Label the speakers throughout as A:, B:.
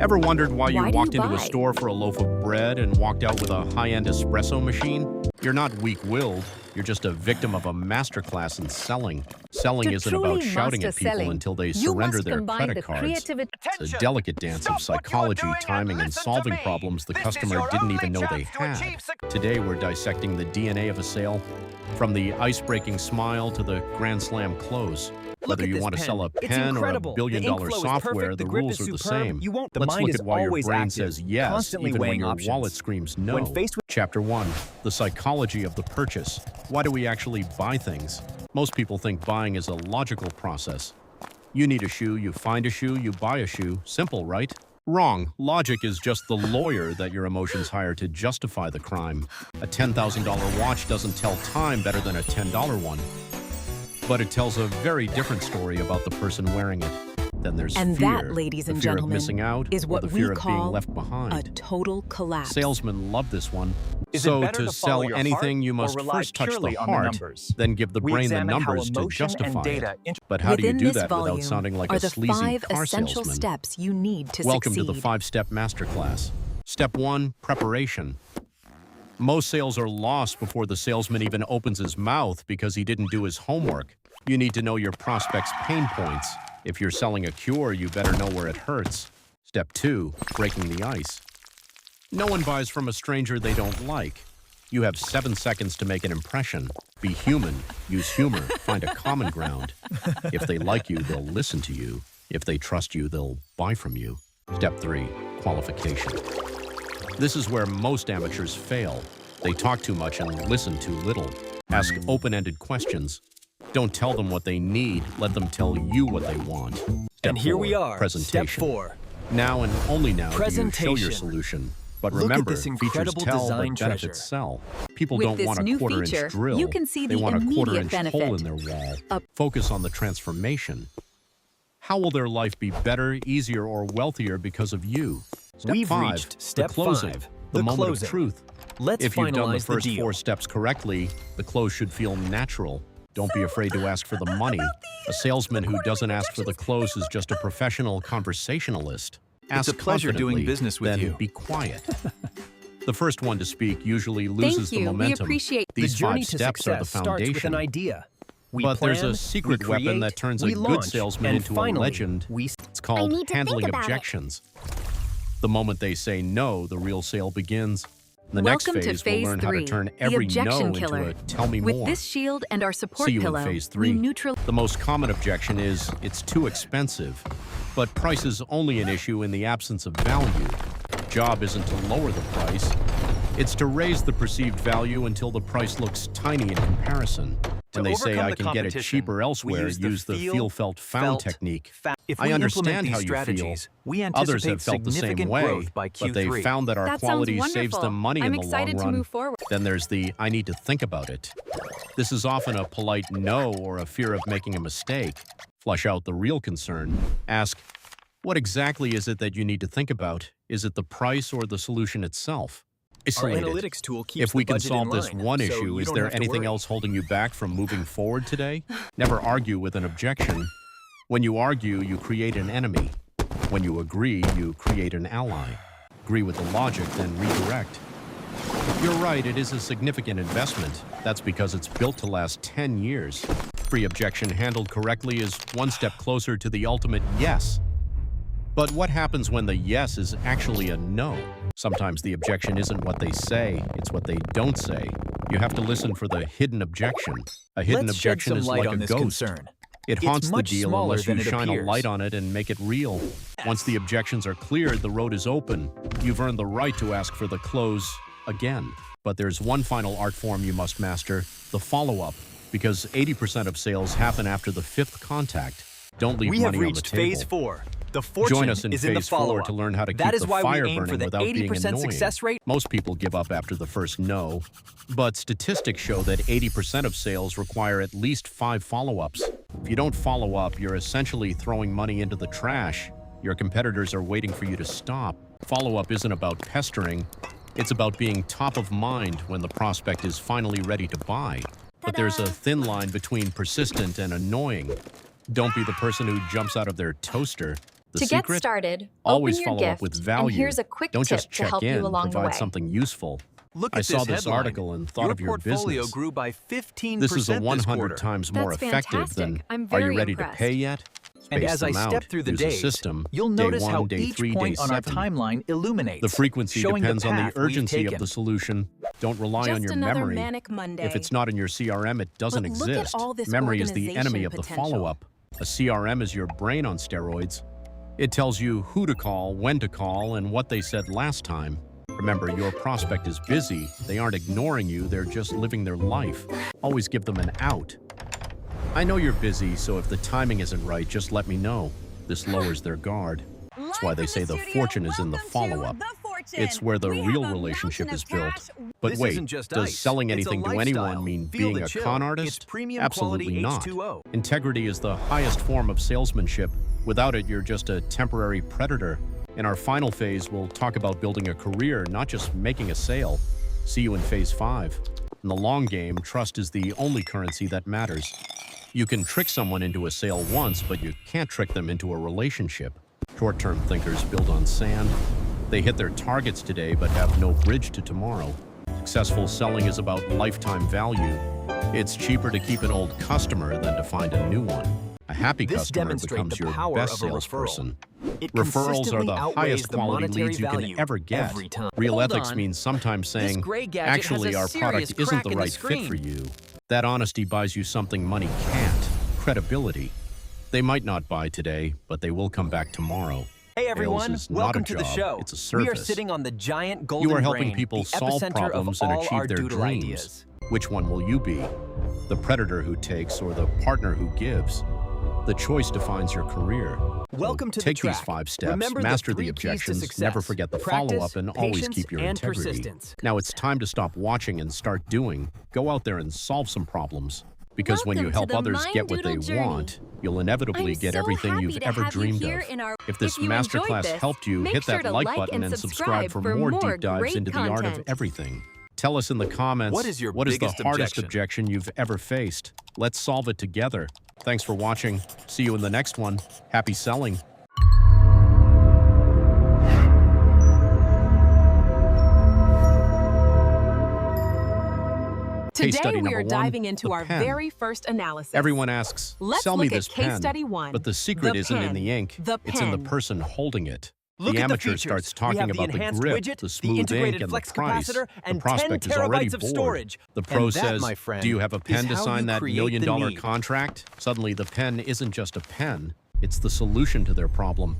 A: Ever wondered why you
B: Why do
A: walked
B: you
A: into a
B: buy?
A: store for a loaf of bread and walked out with a high-end espresso machine? You're not weak-willed. You're just a victim of a masterclass in selling. Selling
B: To
A: isn't about
B: truly
A: shouting at
B: master
A: people
B: selling,
A: until they
B: you
A: surrender
B: must
A: their
B: combine
A: credit
B: the
A: cards.
B: creativity.
A: It's a delicate dance of psychology, timing, and solving problems the customer didn't even know they had. Today, we're dissecting the DNA of a sale, from the ice-breaking smile to the grand slam close. Whether you want to sell a pen or a billion-dollar software, the rules are the same. Let's look at why your brain says yes, even when your wallet screams no. Chapter 1. The psychology of the purchase. Why do we actually buy things? Most people think buying is a logical process. You need a shoe, you find a shoe, you buy a shoe. Simple, right? Wrong. Logic is just the lawyer that your emotions hire to justify the crime. A $10,000 watch doesn't tell time better than a $10 one. But it tells a very different story about the person wearing it. Then there's
B: And
A: fear,
B: that, ladies
A: the
B: and
A: fear
B: gentlemen,
A: of missing out,
B: is
A: or
B: what
A: the
B: we
A: fear of being
B: call
A: left
B: a
A: behind.
B: total collapse.
A: Salesmen love this one.
C: Is it
A: So
C: better
A: to
C: to follow
A: sell
C: your
A: anything,
C: heart
A: you
C: or
A: must
C: rely
A: first touch the
C: purely on the
A: heart,
C: numbers?
A: then give the
C: We
A: brain the
C: examine how
A: numbers to
C: emotion and
A: justify
C: data
A: it. But how do you
B: Within
A: do
B: this
A: that
B: volume
A: without sounding like
B: are
A: a
B: the
A: sleazy
B: 5
A: car
B: essential
A: salesman?
B: steps you need to
A: Welcome
B: succeed.
A: to the 5-Step Masterclass. Step 1, preparation. Most sales are lost before the salesman even opens his mouth because he didn't do his homework. You need to know your prospect's pain points. If you're selling a cure, you better know where it hurts. Step 2, breaking the ice. No one buys from a stranger they don't like. You have 7 seconds to make an impression. Be human, use humor, find a common ground. If they like you, they'll listen to you. If they trust you, they'll buy from you. Step 3, qualification. This is where most amateurs fail. They talk too much and listen too little. Ask open-ended questions. Don't tell them what they need, let them tell you what they want. Step
C: And here
A: 4,
C: we are,
A: presentation.
C: step 4.
A: Now and only now do you show your
C: Presentation.
A: solution. But
C: Look at
A: remember,
C: this incredible
A: features tell,
C: design
A: but benefits
C: treasure.
A: sell. People
B: With
A: don't
B: this
A: want a
B: new
A: quarter-inch
B: feature,
A: drill.
B: you can see
A: they
B: the
A: want a
B: immediate
A: quarter-inch hole
B: benefit.
A: in their wall.
B: A-
A: Focus on the transformation. How will their life be better, easier, or wealthier because of you? Step
C: We've
A: 5,
C: reached step
A: the closing,
C: 5,
A: the
C: the
A: moment
C: closing.
A: of truth.
C: Let's
A: If you've done the
C: finalize the
A: first
C: deal.
A: 4 steps correctly, the close should feel natural. Don't be afraid to ask for the money. A salesman who doesn't ask for the close is just a professional conversationalist. Ask
C: a pleasure doing
A: confidently,
C: business with
A: then
C: you.
A: be quiet. The first one to speak usually loses
B: Thank you.
A: the
B: We
A: momentum.
B: appreciate
A: These
C: the journey
A: 5
C: to
A: steps are the
C: success starts with
A: foundation.
C: an idea. We
A: But there's
C: plan,
A: a secret
C: we
A: weapon
C: create,
A: that turns a
C: we
A: good
C: launch,
A: salesman
C: and
A: into
C: finally,
A: a legend.
C: we
A: It's called
D: need to think
A: handling
D: about it.
A: objections. The moment they say no, the real sale begins. The
B: Welcome
A: next
B: to
A: phase
B: phase
A: will learn how
B: 3,
A: to turn
B: the
A: every no
B: objection
A: into
B: killer.
A: a tell me
B: With
A: more.
B: this shield and our support
A: See you
B: pillow,
A: in phase
B: we
A: 3.
B: neutral.
A: The most common objection is it's too expensive. But price is only an issue in the absence of value. Job isn't to lower the price. It's to raise the perceived value until the price looks tiny in comparison. When they say
C: overcome
A: I
C: the
A: can get it
C: competition,
A: cheaper elsewhere,
C: we
A: use the feel, felt, found
C: felt,
A: technique.
C: If
A: I
C: we
A: understand
C: implement
A: how
C: these
A: you feel.
C: strategies, we
A: Others
C: anticipate
A: have felt the same
C: significant
A: way,
C: growth by
A: but they
C: Q3.
A: found that our
B: That sounds
A: quality saves
B: wonderful.
A: them money
B: I'm
A: in the
B: excited
A: long
B: to
A: run.
B: move forward.
A: Then there's the I need to think about it. This is often a polite no or a fear of making a mistake. Flush out the real concern. Ask, what exactly is it that you need to think about? Is it the price or the solution itself?
C: Our
A: Isolate it.
C: analytics tool keeps
A: If we
C: the
A: can
C: budget
A: solve
C: in
A: this
C: line,
A: one
C: so
A: issue,
C: you
A: is
C: don't
A: there
C: have to
A: anything
C: worry.
A: else holding you back from moving forward today? Never argue with an objection. When you argue, you create an enemy. When you agree, you create an ally. Agree with the logic, then redirect. You're right, it is a significant investment. That's because it's built to last 10 years. Free objection handled correctly is one step closer to the ultimate yes. But what happens when the yes is actually a no? Sometimes the objection isn't what they say, it's what they don't say. You have to listen for the hidden objection. A hidden
C: Let's shed
A: objection
C: some
A: is
C: light
A: like
C: on
A: a
C: this
A: ghost.
C: concern.
A: It
C: It's
A: haunts the
C: much
A: deal
C: smaller
A: unless you
C: than it
A: shine a
C: appears.
A: light on it and make it real. Once the objections are cleared, the road is open. You've earned the right to ask for the close again. But there's one final art form you must master, the follow-up, because 80% of sales happen after the 5th contact. Don't leave
C: We have
A: money on the
C: reached
A: table.
C: phase 4. The fortune
A: Join us in
C: is in the
A: phase 4
C: follow-up.
A: to learn how to
C: That
A: keep
C: is
A: the
C: why
A: fire
C: we aim
A: burning
C: for the
A: without being
C: 80%
A: annoying.
C: success rate.
A: Most people give up after the first no, but statistics show that 80% of sales require at least 5 follow-ups. If you don't follow up, you're essentially throwing money into the trash. Your competitors are waiting for you to stop. Follow-up isn't about pestering. It's about being top of mind when the prospect is finally ready to buy. But there's a thin line between persistent and annoying. Don't be the person who jumps out of their toaster. The
B: To get
A: secret?
B: started,
A: Always
B: open your
A: follow up
B: gift,
A: with
B: and
A: value.
B: here's a quick
A: Don't
B: tip
A: just
B: to
A: check
B: help
A: in,
B: you along the
A: provide
B: way.
A: something useful.
C: Look
A: I
C: at
A: saw
C: this
A: this
C: headline.
A: article and thought
C: your
A: of your
C: portfolio
A: business.
C: grew by 15%
A: This is a
C: this
A: 100
C: quarter.
A: times more
B: That's
A: effective than,
B: fantastic. I'm
A: are you
B: very
A: ready
B: impressed.
A: to pay yet?
C: And
A: Space
C: as I
A: them
C: step
A: out.
C: through the
A: Use a
C: days,
A: system.
C: you'll
A: Day
C: notice
A: 1,
C: how
A: day
C: each
A: 3,
C: point
A: day
C: on our
A: 7.
C: timeline illuminates,
A: The frequency
C: showing
A: depends
C: the
A: on the
C: path we've
A: urgency of
C: taken.
A: the solution. Don't rely on
B: Just
A: your
B: another
A: memory.
B: manic Monday.
A: If it's not in your CRM, it doesn't
B: But look at
A: exist.
B: all this
A: Memory is the enemy of the
B: organization
A: follow-up. A CRM is your brain on steroids. It tells you who to call, when to call, and what they said last time. Remember, your prospect is busy. They aren't ignoring you, they're just living their life. Always give them an out. I know you're busy, so if the timing isn't right, just let me know. This lowers their guard. That's why they say the fortune is in the follow-up. It's where the real relationship is built. But
C: This
A: wait,
C: isn't just
A: does
C: ice,
A: selling
C: it's a
A: anything to
C: lifestyle.
A: anyone mean
C: Feel
A: being
C: the
A: a
C: chill.
A: con
C: It's
A: artist?
C: premium
A: Absolutely
C: quality
A: not.
C: H2O.
A: Integrity is the highest form of salesmanship. Without it, you're just a temporary predator. In our final phase, we'll talk about building a career, not just making a sale. See you in phase 5. In the long game, trust is the only currency that matters. You can trick someone into a sale once, but you can't trick them into a relationship. Short-term thinkers build on sand. They hit their targets today, but have no bridge to tomorrow. Successful selling is about lifetime value. It's cheaper to keep an old customer than to find a new one. A happy
C: This
A: customer
C: demonstrates
A: becomes
C: the
A: your
C: power
A: best
C: of a referral.
A: salesperson.
C: It
A: Referrals are
C: consistently
A: the
C: outweighs
A: highest
C: the
A: quality
C: monetary
A: leads you can
C: value
A: ever get.
C: every time.
A: Real
D: Hold
A: ethics
D: on.
A: means sometimes saying,
D: gray gadget
A: actually,
D: has a
A: our product
D: serious
A: isn't
D: crack
A: the
D: in the
A: right fit for
D: screen.
A: you. That honesty buys you something money can't. Credibility. They might not buy today, but they will come back tomorrow.
C: Hey
A: Sales
C: everyone,
A: is not
C: welcome
A: a
C: to the
A: job,
C: show.
A: it's a service.
C: We are sitting on the giant golden
A: You are helping
C: brain,
A: people
C: the
A: solve
C: epicenter
A: problems
C: of
A: and
C: all our
A: achieve their
C: doodle
A: dreams.
C: ideas.
A: Which one will you be? The predator who takes or the partner who gives? The choice defines your career.
C: Welcome to the
A: Take
C: track.
A: these 5 steps,
C: Remember
A: master
C: the
A: the
C: 3 keys to
A: objections,
C: success.
A: never forget the
C: Practice,
A: follow-up, and always
C: patience,
A: keep your
C: and
A: integrity.
C: persistence.
A: Now it's time to stop watching and start doing. Go out there and solve some problems. Because when you
B: Welcome to
A: help
B: the
A: others get what they
B: Mind Doodle
A: want, you'll inevitably
B: I'm
A: get
B: so
A: everything
B: happy
A: you've
B: to
A: ever
B: have you
A: dreamed
B: here
A: of.
B: in our-
A: If this
B: If you enjoyed
A: masterclass
B: this,
A: helped you,
B: make
A: hit
B: sure
A: that
B: to
A: like
B: like
A: button
B: and
A: and subscribe for
B: subscribe
A: more
B: for more
A: deep dives
B: great
A: into the art of
B: content.
A: everything. Tell us in the comments,
C: What is your
A: the
C: biggest
A: hardest
C: objection?
A: objection you've ever faced? Let's solve it together. Thanks for watching. See you in the next one. Happy selling. Case
B: Today
A: study
B: we
A: number
B: are
A: 1,
B: diving into
A: the
B: our
A: pen.
B: very first analysis.
A: Everyone asks,
B: Let's
A: sell me
B: look at
A: this
B: case
A: pen.
B: study 1.
A: But the secret
B: The
A: isn't in
B: pen.
A: the ink,
B: The
A: it's in the
B: pen.
A: person holding it.
C: Look
A: the
C: at the
A: amateur
C: features.
A: starts
C: We
A: talking
C: have the
A: about the
C: enhanced
A: grip,
C: widget,
A: the
C: the
A: smooth
C: integrated
A: ink, and the
C: flex
A: price.
C: capacitor, and
A: the prospect
C: 10
A: is already
C: terabytes of
A: bored.
C: storage.
A: The pro
C: And that,
A: says,
C: my friend,
A: do you have a
C: is
A: pen to
C: how
A: sign
C: you
A: that $1
C: create
A: million
C: the need.
A: contract? Suddenly the pen isn't just a pen, it's the solution to their problem.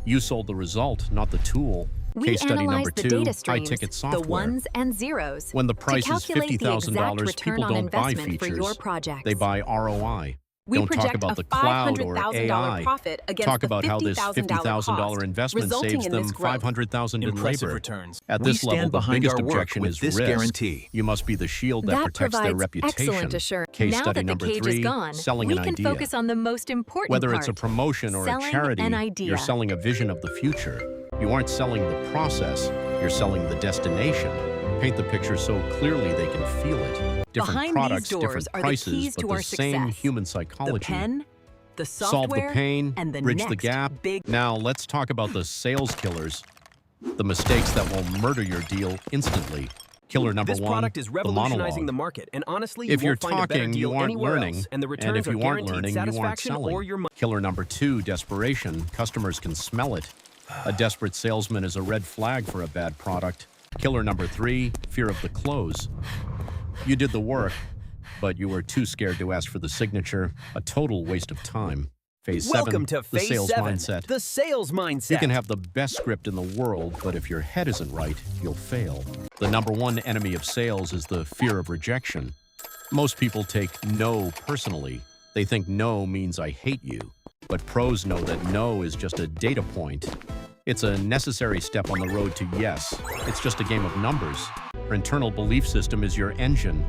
A: You sold the result, not the tool.
B: We
A: Case study
B: analyze
A: number
B: the
A: 2,
B: data streams,
A: high-ticket
B: the
A: software.
B: ones and zeros.
A: When the
B: to
A: price is
B: calculate the exact
A: $50,000,
B: return
A: people
B: on
A: don't buy
B: investment
A: features.
B: for your projects.
A: They buy ROI.
B: We
A: Don't talk
B: project
A: about
B: a
A: the cloud or
B: $500,000
A: AI.
B: profit against
A: Talk
B: the
A: about how this
B: $50,000
A: $50,000
B: cost,
A: investment
B: resulting
A: saves
B: in
A: them
B: this growth.
A: $500,000 in
C: Impressive
A: labor.
C: returns.
A: At
C: We
A: this level,
C: stand
A: the
C: behind
A: biggest
C: our work
A: objection
C: with
A: is
C: this
A: risk.
C: guarantee.
A: You must be the shield that
B: That
A: protects their
B: provides
A: reputation.
B: excellent assurance.
A: Case
B: Now
A: study
B: that the
A: number
B: cage
A: 3,
B: is gone,
A: selling
B: we
A: an
B: can
A: idea.
B: focus on the most important
A: Whether
B: part.
A: it's a promotion or
B: selling
A: a charity,
B: an idea.
A: you're selling a vision of the future. You aren't selling the process, you're selling the destination. Paint the picture so clearly they can feel it. Different
B: Behind
A: products,
B: these doors
A: different
B: are
A: prices,
B: the keys
A: but
B: to
A: the
B: our
A: same
B: success.
A: human
B: The
A: psychology.
B: pen, the
A: Solve
B: software,
A: the pain,
B: and the
A: bridge
B: next
A: the gap.
B: big.
A: Now let's talk about the sales killers, the mistakes that will murder your deal instantly. Killer number
C: This
A: 1,
C: product is
A: the
C: revolutionizing
A: monologue.
C: the market, and honestly,
A: If
C: you
A: you're
C: won't find a better
A: talking,
C: deal
A: you aren't
C: anywhere
A: learning,
C: else, and the
A: and
C: returns
A: if you
C: are
A: aren't
C: guaranteed
A: learning, you aren't
C: satisfaction
A: selling.
C: or your money.
A: Killer number 2, desperation. Customers can smell it. A desperate salesman is a red flag for a bad product. Killer number 3, fear of the close. You did the work, but you were too scared to ask for the signature. A total waste of time. Phase 7,
C: Welcome to
A: the
C: Phase
A: sales
C: 7,
A: mindset.
C: the sales mindset.
A: You can have the best script in the world, but if your head isn't right, you'll fail. The number 1 enemy of sales is the fear of rejection. Most people take no personally. They think no means I hate you. But pros know that no is just a data point. It's a necessary step on the road to yes. It's just a game of numbers. Your internal belief system is your engine.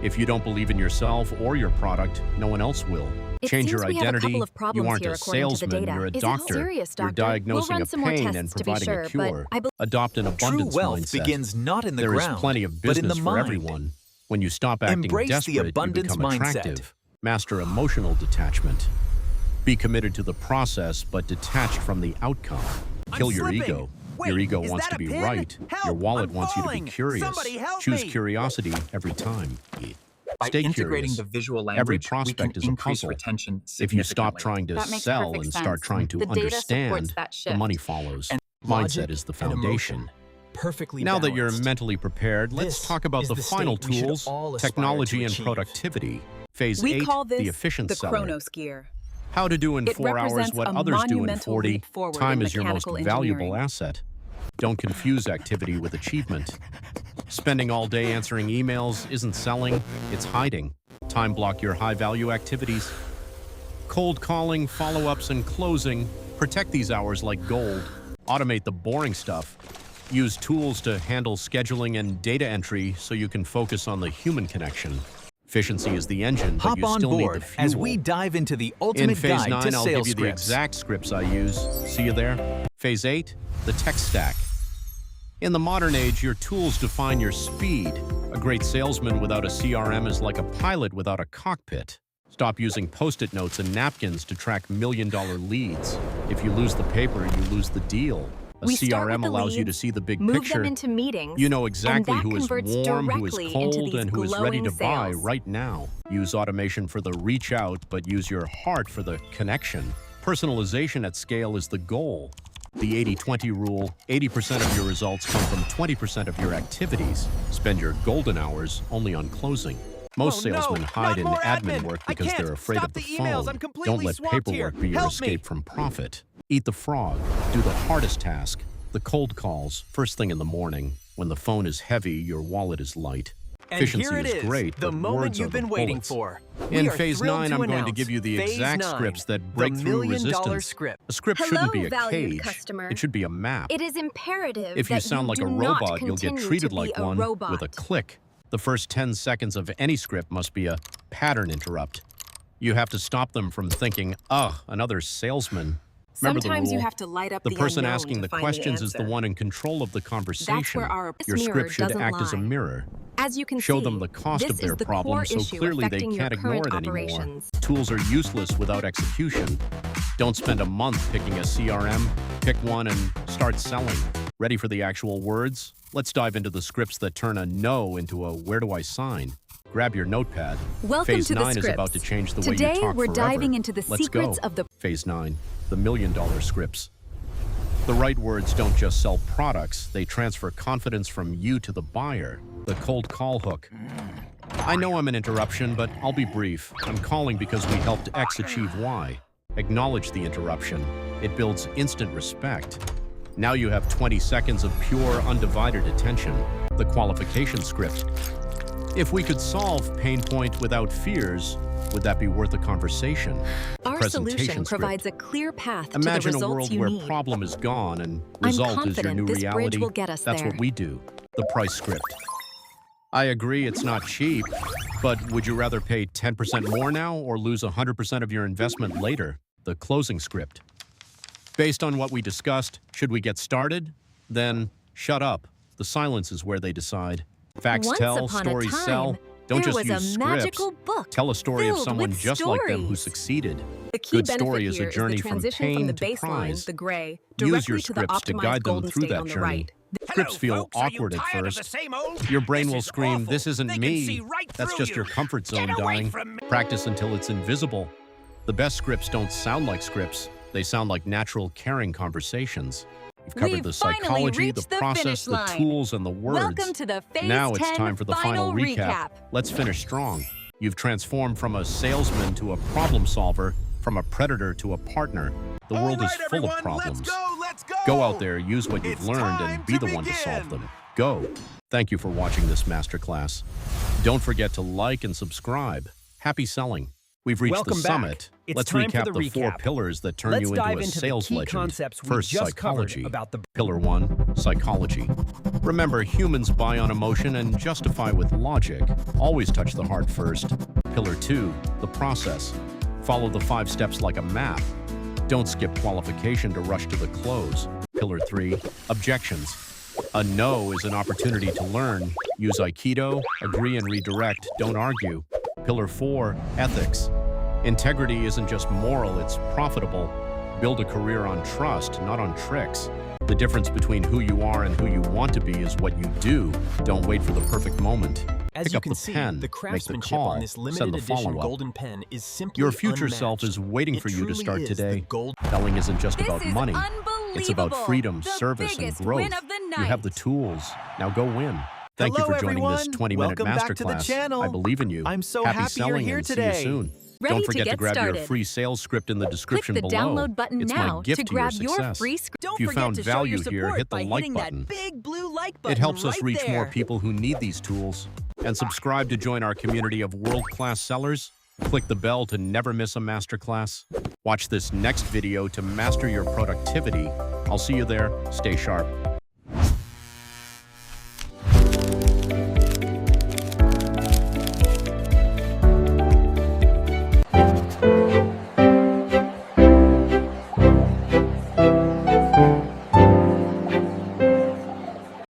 A: If you don't believe in yourself or your product, no one else will.
B: It
A: Change
B: seems
A: your
B: we have a
A: identity.
B: couple of problems
A: You aren't
B: here
A: a
B: according to the
A: salesman,
B: data.
A: you're a
B: Is it
A: doctor.
B: serious,
A: You're
B: doctor?
A: diagnosing
B: We'll run
A: a
B: some more
A: pain
B: tests
A: and
B: to be
A: providing
B: sure,
A: a cure.
B: but
A: Adopt an
C: True
A: abundance
C: wealth
A: mindset.
C: begins not in the
A: There is
C: ground,
A: plenty of
C: but in
A: business
C: the
A: for
C: mind.
A: everyone. When you stop acting
C: Embrace the
A: desperate, you
C: abundance
A: become
C: mindset.
A: attractive. Master emotional detachment. Be committed to the process, but detached from the outcome. Kill your
C: slipping.
A: ego.
C: Wait,
A: Your ego
C: is
A: wants
C: that
A: to
C: a
A: be
C: pin?
A: right.
C: Help,
A: Your wallet
C: I'm
A: wants you to
C: falling.
A: be curious.
C: Somebody help
A: Choose
C: me.
A: curiosity every time.
D: By
A: Stay
D: integrating
A: curious.
D: the visual
A: Every
D: language, we
A: prospect
D: can
A: is a
D: increase
A: puzzle.
D: retention
A: If you stop
D: significantly.
A: trying to
E: That makes
A: sell
E: perfect
A: and start
E: sense.
A: trying to
E: The data
A: understand,
E: supports that
A: the money
E: shift.
A: follows.
C: And
A: Mindset
C: logic
A: is the
C: and emotion.
A: foundation.
C: Perfectly
A: Now that you're
C: balanced.
A: mentally prepared, let's
C: This
A: talk about
C: is
A: the
C: the
A: final
C: state we should
A: tools,
C: all aspire
A: technology
C: to
A: and
C: achieve.
A: productivity. Phase
B: We
A: 8,
B: call this
A: the efficient
B: the
A: seller.
B: Chronos gear.
A: How to do in
B: It
A: 4 hours
B: represents
A: what
B: a
A: others do in
B: monumental
A: 40.
B: leap forward
A: Time
B: in
A: is your most
B: mechanical
A: valuable
B: engineering.
A: asset. Don't confuse activity with achievement. Spending all day answering emails isn't selling, it's hiding. Time block your high-value activities. Cold calling, follow-ups, and closing. Protect these hours like gold. Automate the boring stuff. Use tools to handle scheduling and data entry so you can focus on the human connection. Efficiency is the engine, but
C: Hop
A: you
C: on
A: still need the
C: board
A: fuel.
C: as we dive into the
A: In
C: ultimate
A: Phase
C: guide
A: 9,
C: to
A: I'll
C: sales
A: give you the
C: scripts.
A: exact scripts I use. See you there? Phase 8, the tech stack. In the modern age, your tools define your speed. A great salesman without a CRM is like a pilot without a cockpit. Stop using Post-it notes and napkins to track million-dollar leads. If you lose the paper, you lose the deal. A
B: We start with
A: CRM
B: the
A: allows you to
B: leads,
A: see the big
B: Move
A: picture.
B: them into meetings.
A: You know exactly
B: and that
A: who is
B: converts
A: warm, who is
B: directly into
A: cold,
B: these
A: and who is ready to
B: glowing
A: buy
B: sales.
A: right now. Use automation for the reach out, but use your heart for the connection. Personalization at scale is the goal. The 80-20 rule, 80% of your results come from 20% of your activities. Spend your golden hours only on closing. Most
C: Oh, no,
A: salesmen hide
C: not
A: in
C: more
A: admin
C: admin.
A: work
C: I
A: because
C: can't.
A: they're afraid
C: Stop
A: of the
C: the emails.
A: phone.
C: I'm completely
A: Don't let
C: swamped here.
A: paperwork be your
C: Help me.
A: escape from profit. Eat the frog. Do the hardest task. The cold calls, first thing in the morning. When the phone is heavy, your wallet is light.
C: And
A: Efficiency
C: here it
A: is
C: is,
A: great,
C: the
A: but
C: moment
A: words
C: you've
A: are the
C: been waiting
A: bullets.
C: for.
A: In
C: We are
A: Phase
C: thrilled
A: 9,
C: to
A: I'm going to
C: announce
A: give you the
C: Phase
A: exact
C: 9,
A: scripts that
C: the
A: break through
C: million-dollar
A: resistance.
C: script.
A: A script
F: Hello,
A: shouldn't be a
F: valued
A: cage.
F: customer.
A: It should be a map.
F: It is imperative
A: If you
F: that
A: sound like
F: do
A: a
F: not
A: robot, you'll get
F: continue
A: treated
F: to
A: like
F: be a
A: one
F: robot.
A: with a click. The first 10 seconds of any script must be a pattern interrupt. You have to stop them from thinking, another salesman. Remember the
B: Sometimes
A: rule.
B: you have to light up
A: The
B: the
A: person
B: unknown
A: asking
B: to
A: the
B: find
A: questions is the
B: answer.
A: one in control of the conversation.
B: where our
A: Your
B: mirror
A: script should
B: doesn't
A: act as a
B: lie.
A: mirror.
B: As you can
A: Show
B: see,
A: them the cost
B: this
A: of their
B: is the
A: problem
B: core
A: so
B: issue
A: clearly they
B: affecting your
A: can't ignore
B: current
A: it anymore.
B: operations.
A: Tools are useless without execution. Don't spend a month picking a CRM. Pick one and start selling. Ready for the actual words? Let's dive into the scripts that turn a no into a where do I sign? Grab your notepad.
B: Welcome
A: Phase
B: to the
A: 9 is about to
B: scripts.
A: change the way
B: Today,
A: you talk
B: we're
A: forever.
B: diving into the
A: Let's
B: secrets
A: go.
B: of the
A: Phase 9, the million-dollar scripts. The right words don't just sell products, they transfer confidence from you to the buyer. The cold call hook. I know I'm an interruption, but I'll be brief. I'm calling because we helped X achieve Y. Acknowledge the interruption. It builds instant respect. Now you have 20 seconds of pure, undivided attention. The qualification script. If we could solve pain point without fears, would that be worth a conversation?
B: Our
A: Presentation
B: solution
A: script.
B: provides a clear path to
A: Imagine
B: the
A: a
B: results
A: world
B: you
A: where
B: need.
A: problem is gone and
B: I'm
A: result is your
B: confident
A: new
B: this bridge
A: reality.
B: will get us
A: That's
B: there.
A: what we do. The price script. I agree it's not cheap, but would you rather pay 10% more now or lose 100% of your investment later? The closing script. Based on what we discussed, should we get started? Then shut up. The silence is where they decide. Facts
F: Once
A: tell,
F: upon a
A: stories
F: time,
A: sell. Don't
F: there
A: just
F: was
A: use
F: a
A: scripts.
F: magical book
A: Tell a story of
F: filled
A: someone
F: with
A: just like them who
F: stories.
A: succeeded.
B: The key
A: Good
B: benefit
A: story is
B: here
A: a journey
B: the
A: from
B: transition
A: pain
B: from the
A: to
B: baseline,
A: prize.
B: the gray,
A: Use
B: directly
A: your
B: to the
A: scripts to
B: optimized
A: guide them
B: golden
A: through
B: state
A: that
B: on the
A: journey.
B: right.
A: Scripts feel awkward at first. Your brain will scream, this isn't me. That's just your comfort zone dying. Practice until it's invisible. The best scripts don't sound like scripts. They sound like natural, caring conversations. You've covered
B: We've
A: the
B: finally
A: psychology, the
B: reached the
A: process,
B: finish
A: the
B: line.
A: tools, and the words.
B: Welcome to the Phase
A: Now it's
B: 10
A: time for the final recap. Let's finish strong. You've transformed from a salesman to a problem solver, from a predator to a partner. The world is full of problems.
C: Let's go!
A: Go out there, use what you've
C: It's
A: learned,
C: time
A: and be
C: to
A: the one to solve
C: begin.
A: them. Go. Thank you for watching this masterclass. Don't forget to like and subscribe. Happy selling. We've reached
C: Welcome
A: the
C: back.
A: summit.
C: It's
A: Let's
C: time for
A: recap
C: the
A: the 4
C: recap.
A: pillars that turn
C: Let's
A: you
C: dive
A: into a
C: into the
A: sales
C: key
A: legend.
C: concepts we
A: First,
C: just covered
A: psychology.
C: about the-
A: Pillar 1, psychology. Remember, humans buy on emotion and justify with logic. Always touch the heart first. Pillar 2, the process. Follow the 5 steps like a map. Don't skip qualification to rush to the close. Pillar 3, objections. A no is an opportunity to learn. Use Aikido, agree and redirect, don't argue. Pillar 4, ethics. Integrity isn't just moral, it's profitable. Build a career on trust, not on tricks. The difference between who you are and who you want to be is what you do. Don't wait for the perfect moment.
C: As
A: Pick
C: you
A: up
C: can
A: the
C: see,
A: pen,
C: the
A: make the
C: craftsmanship
A: call,
C: on this
A: send
C: limited
A: the
C: edition
A: follow-up.
C: golden pen is simply
A: Your future self
C: unmatched.
A: is waiting
C: It
A: for you to
C: truly
A: start
C: is the
A: today.
C: gold.
A: Selling isn't just
B: This
A: about
B: is
A: money. It's about
B: unbelievable.
A: freedom,
B: The
A: service, and
B: biggest
A: growth.
B: win of the
A: You have the
B: night.
A: tools. Now go win. Thank
D: Hello,
A: you for joining this
D: everyone.
A: 20-minute
D: Welcome back to the
A: masterclass.
D: channel.
A: I believe in you.
D: I'm so
A: Happy
D: happy you're
A: selling
D: here
A: and
D: today.
A: See you soon.
B: Ready
A: Don't
B: to
A: forget
B: get
A: to grab your
B: started.
A: free sales script in the
B: Click
A: description
B: the
A: below.
B: download button
A: It's
B: now
A: my gift
B: to grab your
A: success.
B: free script.
E: Don't
A: If you
E: forget
A: found
E: to show
A: value
E: your
A: here,
E: support
A: hit the
E: by
A: like
E: hitting
A: button.
E: that big blue like button
A: It helps us
E: right
A: reach more
E: there.
A: people who need these tools. And subscribe to join our community of world-class sellers. Click the bell to never miss a masterclass. Watch this next video to master your productivity. I'll see you there. Stay sharp.